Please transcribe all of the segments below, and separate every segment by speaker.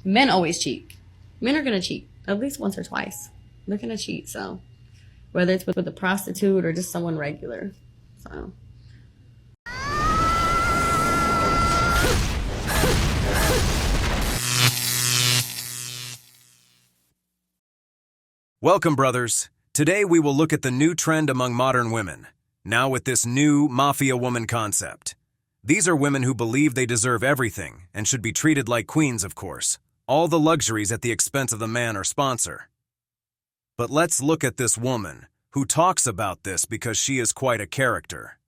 Speaker 1: Men always cheat. Men are gonna cheat at least once or twice. They're gonna cheat. So whether it's with a prostitute or just someone regular. So.
Speaker 2: Welcome, brothers. Today we will look at the new trend among modern women, now with this new mafia woman concept. These are women who believe they deserve everything and should be treated like queens, of course. All the luxuries at the expense of the man or sponsor. But let's look at this woman who talks about this because she is quite a character.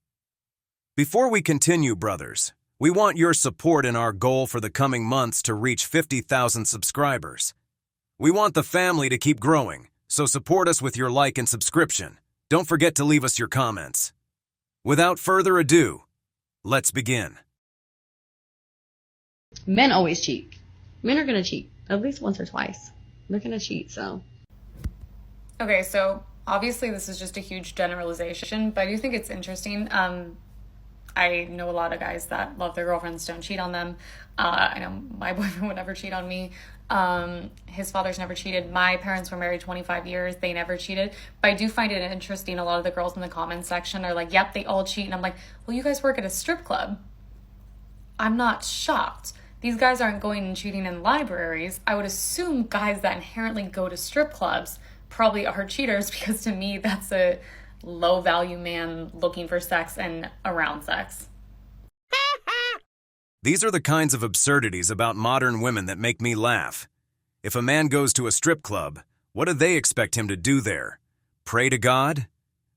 Speaker 2: Before we continue, brothers, we want your support in our goal for the coming months to reach 50,000 subscribers. We want the family to keep growing, so support us with your like and subscription. Don't forget to leave us your comments. Without further ado, let's begin.
Speaker 1: Men always cheat. Men are gonna cheat at least once or twice. They're gonna cheat, so.
Speaker 3: Okay, so obviously this is just a huge generalization, but I do think it's interesting. I know a lot of guys that love their girlfriends, don't cheat on them. I know my boyfriend would never cheat on me. His father's never cheated. My parents were married 25 years. They never cheated. But I do find it interesting. A lot of the girls in the comments section are like, yep, they all cheat. And I'm like, well, you guys work at a strip club. I'm not shocked. These guys aren't going and cheating in libraries. I would assume guys that inherently go to strip clubs probably are cheaters, because to me, that's a low value man looking for sex and around sex.
Speaker 2: These are the kinds of absurdities about modern women that make me laugh. If a man goes to a strip club, what do they expect him to do there? Pray to God?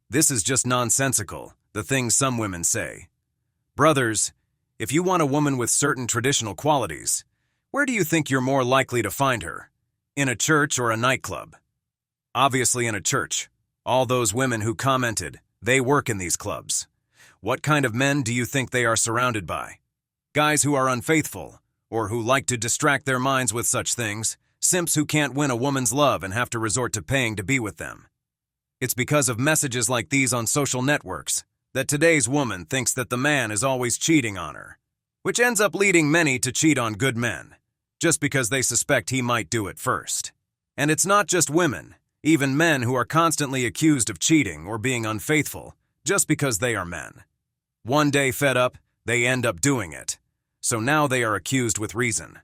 Speaker 2: This is just nonsensical, the things some women say. Brothers, if you want a woman with certain traditional qualities, where do you think you're more likely to find her? In a church or a nightclub? Obviously in a church. All those women who commented, they work in these clubs. What kind of men do you think they are surrounded by? Guys who are unfaithful, or who like to distract their minds with such things, simps who can't win a woman's love and have to resort to paying to be with them. It's because of messages like these on social networks that today's woman thinks that the man is always cheating on her, which ends up leading many to cheat on good men, just because they suspect he might do it first. And it's not just women, even men who are constantly accused of cheating or being unfaithful, just because they are men. One day fed up, they end up doing it. So now they are accused with reason.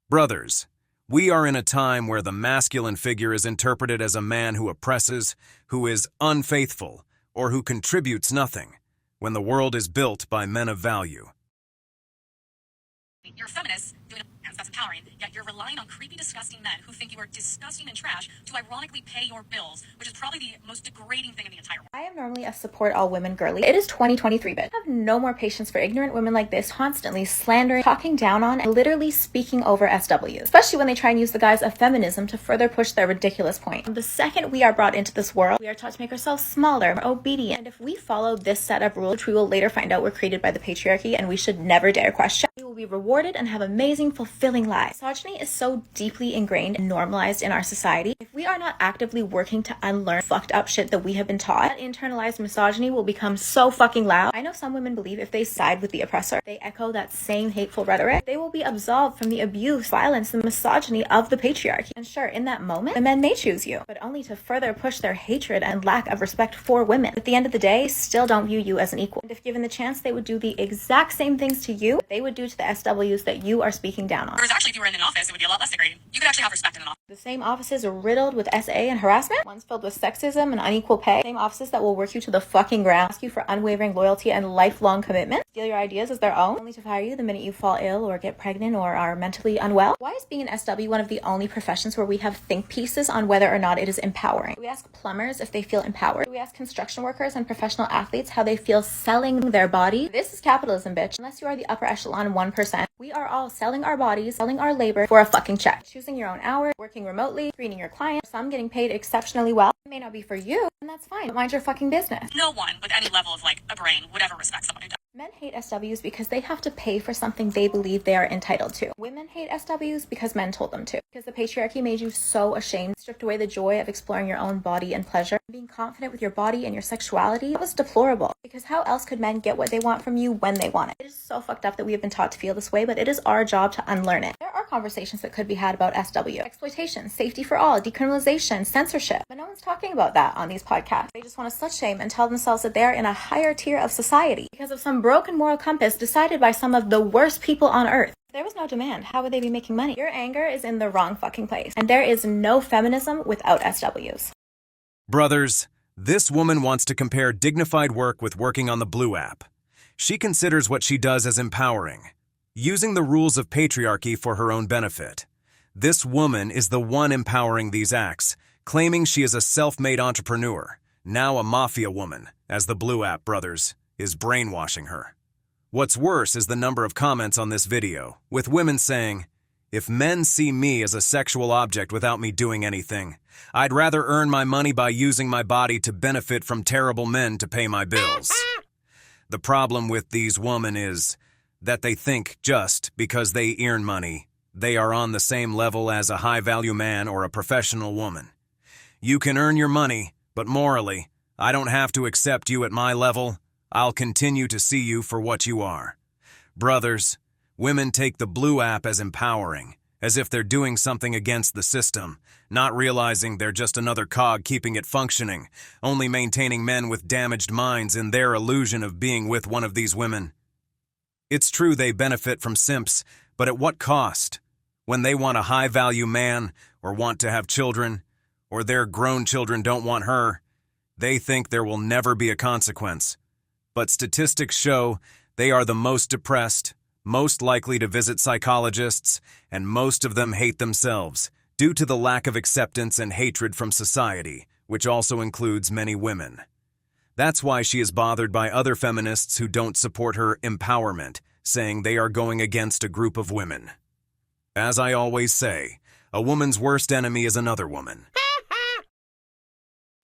Speaker 2: Brothers, we are in a time where the masculine figure is interpreted as a man who oppresses, who is unfaithful, or who contributes nothing, when the world is built by men of value.
Speaker 4: You're a feminist, doing that's empowering, yet you're relying on creepy, disgusting men who think you are disgusting and trash to ironically pay your bills, which is probably the most degrading thing in the entire world.
Speaker 5: I am normally a support all women girly. It is 2023, but I have no more patience for ignorant women like this constantly slandering, talking down on, and literally speaking over SWs, especially when they try and use the guise of feminism to further push their ridiculous point. The second we are brought into this world, we are taught to make ourselves smaller, more obedient, and if we follow this set of rules, which we will later find out were created by the patriarchy and we should never dare question, we will be rewarded and have amazing, fulfilling lives. Misogyny is so deeply ingrained and normalized in our society. If we are not actively working to unlearn fucked up shit that we have been taught, that internalized misogyny will become so fucking loud. I know some women believe if they side with the oppressor, they echo that same hateful rhetoric, they will be absolved from the abuse, violence, and misogyny of the patriarchy. And sure, in that moment, the men may choose you, but only to further push their hatred and lack of respect for women. At the end of the day, still don't view you as an equal. And if given the chance, they would do the exact same things to you that they would do to the SWs that you are speaking down on.
Speaker 4: Whereas actually, if you were in an office, it would be a lot less degrading. You could actually have respect in an office.
Speaker 5: The same offices are riddled with SA and harassment, ones filled with sexism and unequal pay, same offices that will work you to the fucking ground, ask you for unwavering loyalty and lifelong commitment, steal your ideas as their own, only to fire you the minute you fall ill or get pregnant or are mentally unwell. Why is being an SW one of the only professions where we have think pieces on whether or not it is empowering? We ask plumbers if they feel empowered. We ask construction workers and professional athletes how they feel selling their body. This is capitalism, bitch. Unless you are the upper echelon 1%, we are all selling our bodies, selling our labor for a fucking check. Choosing your own hours, working remotely, screening your clients, some getting paid exceptionally well. It may not be for you, and that's fine, but mind your fucking business.
Speaker 4: No one with any level of a brain would ever respect someone who does.
Speaker 5: Men hate SWs because they have to pay for something they believe they are entitled to. Women hate SWs because men told them to. Because the patriarchy made you so ashamed, stripped away the joy of exploring your own body and pleasure. Being confident with your body and your sexuality was deplorable. Because how else could men get what they want from you when they want it? It is so fucked up that we have been taught to feel this way, but it is our job to unlearn it. There are conversations that could be had about SW. Exploitation, safety for all, decriminalization, censorship. But no one's talking about that on these podcasts. They just want to slut shame and tell themselves that they are in a higher tier of society because of some broken moral compass decided by some of the worst people on earth. If there was no demand, how would they be making money? Your anger is in the wrong fucking place. And there is no feminism without SWs.
Speaker 2: Brothers, this woman wants to compare dignified work with working on the Blue app. She considers what she does as empowering, using the rules of patriarchy for her own benefit. This woman is the one empowering these acts, claiming she is a self-made entrepreneur, now a mafia woman, as the Blue app brothers is brainwashing her. What's worse is the number of comments on this video, with women saying, "If men see me as a sexual object without me doing anything, I'd rather earn my money by using my body to benefit from terrible men to pay my bills." The problem with these women is that they think just because they earn money, they are on the same level as a high-value man or a professional woman. You can earn your money, but morally, I don't have to accept you at my level. I'll continue to see you for what you are. Brothers, women take the Blue app as empowering, as if they're doing something against the system, not realizing they're just another cog keeping it functioning, only maintaining men with damaged minds in their illusion of being with one of these women. It's true they benefit from simps, but at what cost? When they want a high-value man, or want to have children, or their grown children don't want her, they think there will never be a consequence. But statistics show they are the most depressed, most likely to visit psychologists, and most of them hate themselves due to the lack of acceptance and hatred from society, which also includes many women. That's why she is bothered by other feminists who don't support her empowerment, saying they are going against a group of women. As I always say, a woman's worst enemy is another woman.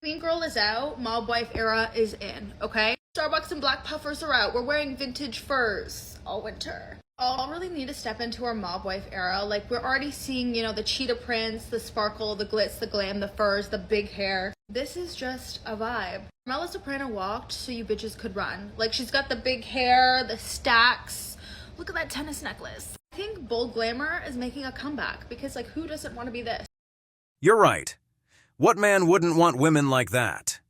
Speaker 6: Clean girl is out, mob wife era is in, okay? Starbucks and black puffers are out. We're wearing vintage furs all winter. All really need to step into our mob wife era. Like, we're already seeing, the cheetah prints, the sparkle, the glitz, the glam, the furs, the big hair. This is just a vibe. Carmela Soprano walked so you bitches could run. Like, she's got the big hair, the stacks. Look at that tennis necklace. I think bold glamour is making a comeback because, who doesn't want to be this?
Speaker 2: You're right. What man wouldn't want women like that?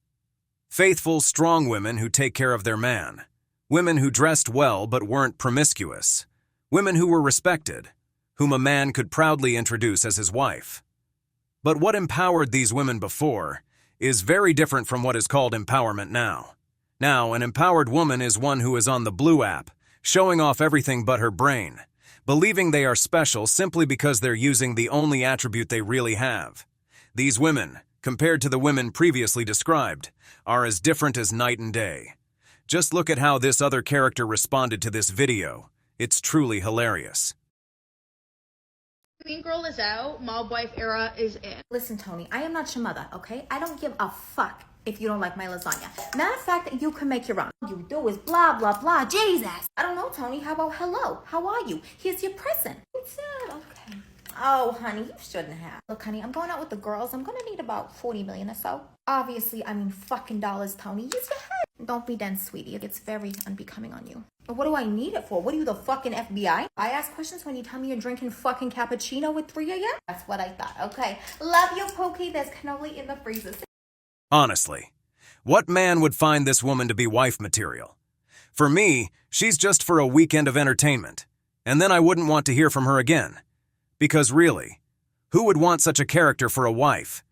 Speaker 2: Faithful, strong women who take care of their man. Women who dressed well but weren't promiscuous. Women who were respected, whom a man could proudly introduce as his wife. But what empowered these women before is very different from what is called empowerment now. Now, an empowered woman is one who is on the Blue app, showing off everything but her brain, believing they are special simply because they're using the only attribute they really have. These women, compared to the women previously described, are as different as night and day. Just look at how this other character responded to this video. It's truly hilarious.
Speaker 6: Clean girl is out, mob wife era is in.
Speaker 5: Listen, Tony, I am not your mother, okay? I don't give a fuck if you don't like my lasagna. Matter of fact, you can make your own. All you do is blah, blah, blah. Jesus. I don't know, Tony. How about hello? How are you? Here's your present. It's it. Okay. Oh, honey, you shouldn't have. Look, honey, I'm going out with the girls. I'm going to need about 40 million or so. Obviously, fucking dollars, Tony. Use your head. Don't be dense, sweetie. It's very unbecoming on you. But what do I need it for? What are you, the fucking FBI? I ask questions when you tell me you're drinking fucking cappuccino with 3 a.m.? That's what I thought. Okay. Love you, Pokey. There's cannoli in the freezer.
Speaker 2: Honestly, what man would find this woman to be wife material? For me, she's just for a weekend of entertainment, and then I wouldn't want to hear from her again. Because really, who would want such a character for a wife?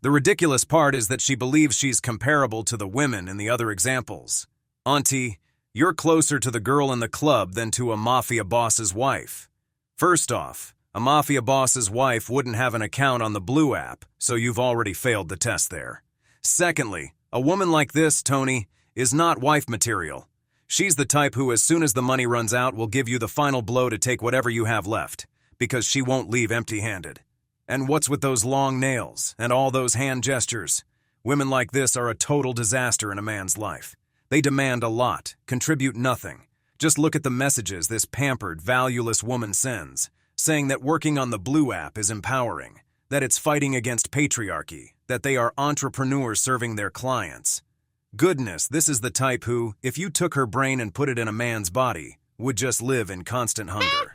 Speaker 2: The ridiculous part is that she believes she's comparable to the women in the other examples. Auntie, you're closer to the girl in the club than to a mafia boss's wife. First off, a mafia boss's wife wouldn't have an account on the Blue app, so you've already failed the test there. Secondly, a woman like this, Tony, is not wife material. She's the type who, as soon as the money runs out, will give you the final blow to take whatever you have left, because she won't leave empty-handed. And what's with those long nails and all those hand gestures? Women like this are a total disaster in a man's life. They demand a lot, contribute nothing. Just look at the messages this pampered, valueless woman sends, saying that working on the Blue app is empowering, that it's fighting against patriarchy, that they are entrepreneurs serving their clients. Goodness, this is the type who, if you took her brain and put it in a man's body, would just live in constant hunger.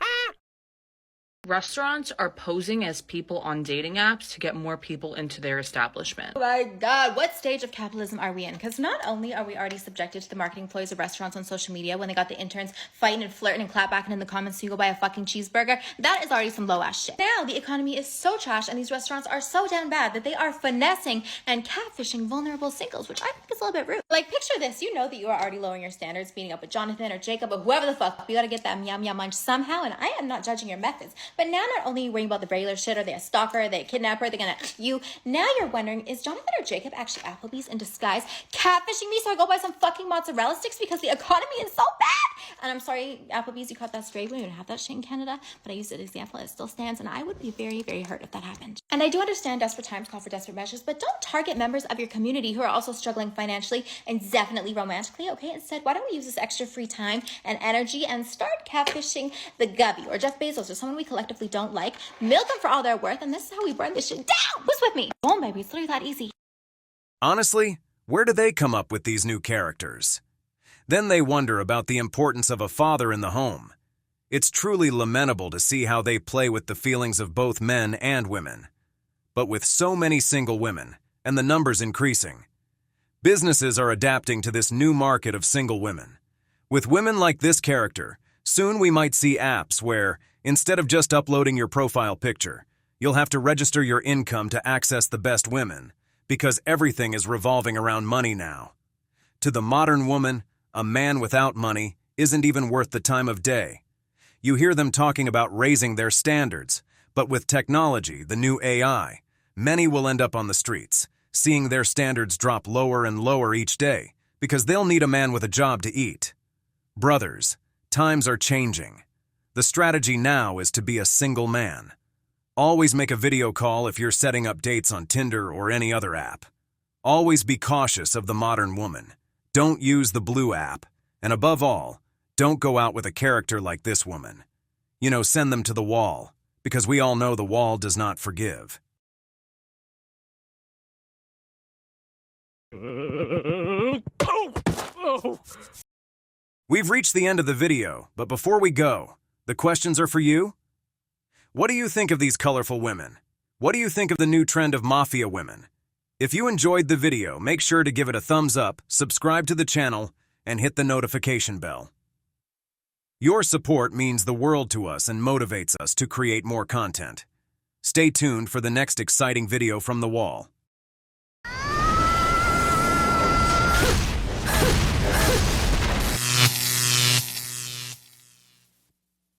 Speaker 7: Restaurants are posing as people on dating apps to get more people into their establishment.
Speaker 5: Oh my God, what stage of capitalism are we in? Because not only are we already subjected to the marketing ploys of restaurants on social media when they got the interns fighting and flirting and clapbacking in the comments so you go buy a fucking cheeseburger, that is already some low ass shit. Now the economy is so trash and these restaurants are so damn bad that they are finessing and catfishing vulnerable singles, which I think is a little bit rude. Like, picture this, you know that you are already lowering your standards, meeting up with Jonathan or Jacob or whoever the fuck. You gotta get that meow meow munch somehow, and I am not judging your methods. But now not only are you worrying about the regular shit, are they a stalker, are they a kidnapper, they're gonna you. Now you're wondering, is Jonathan or Jacob actually Applebee's in disguise catfishing me so I go buy some fucking mozzarella sticks because the economy is so bad? And I'm sorry, Applebee's, you caught that straight. We don't have that shit in Canada, but I used it as an example. It still stands, and I would be very, very hurt if that happened. And I do understand desperate times call for desperate measures, but don't target members of your community who are also struggling financially and definitely romantically, okay? Instead, why don't we use this extra free time and energy and start catfishing the Gubby or Jeff Bezos or someone we collectively don't like, milk them for all they're worth, and this is how we burn this shit down. Who's with me? Boom, baby. It's literally that easy.
Speaker 2: Honestly, where do they come up with these new characters? Then they wonder about the importance of a father in the home. It's truly lamentable to see how they play with the feelings of both men and women. But with so many single women, and the numbers increasing, businesses are adapting to this new market of single women. With women like this character, soon we might see apps where, instead of just uploading your profile picture, you'll have to register your income to access the best women, because everything is revolving around money now. To the modern woman, a man without money isn't even worth the time of day. You hear them talking about raising their standards, but with technology, the new AI, many will end up on the streets, seeing their standards drop lower and lower each day, because they'll need a man with a job to eat. Brothers, times are changing. The strategy now is to be a single man. Always make a video call if you're setting up dates on Tinder or any other app. Always be cautious of the modern woman. Don't use the Blue app. And above all, don't go out with a character like this woman. You know, send them to the wall, because we all know the wall does not forgive. We've reached the end of the video, but before we go, the questions are for you. What do you think of these colorful women? What do you think of the new trend of mafia women? If you enjoyed the video, make sure to give it a thumbs up, subscribe to the channel, and hit the notification bell. Your support means the world to us and motivates us to create more content. Stay tuned for the next exciting video from the wall.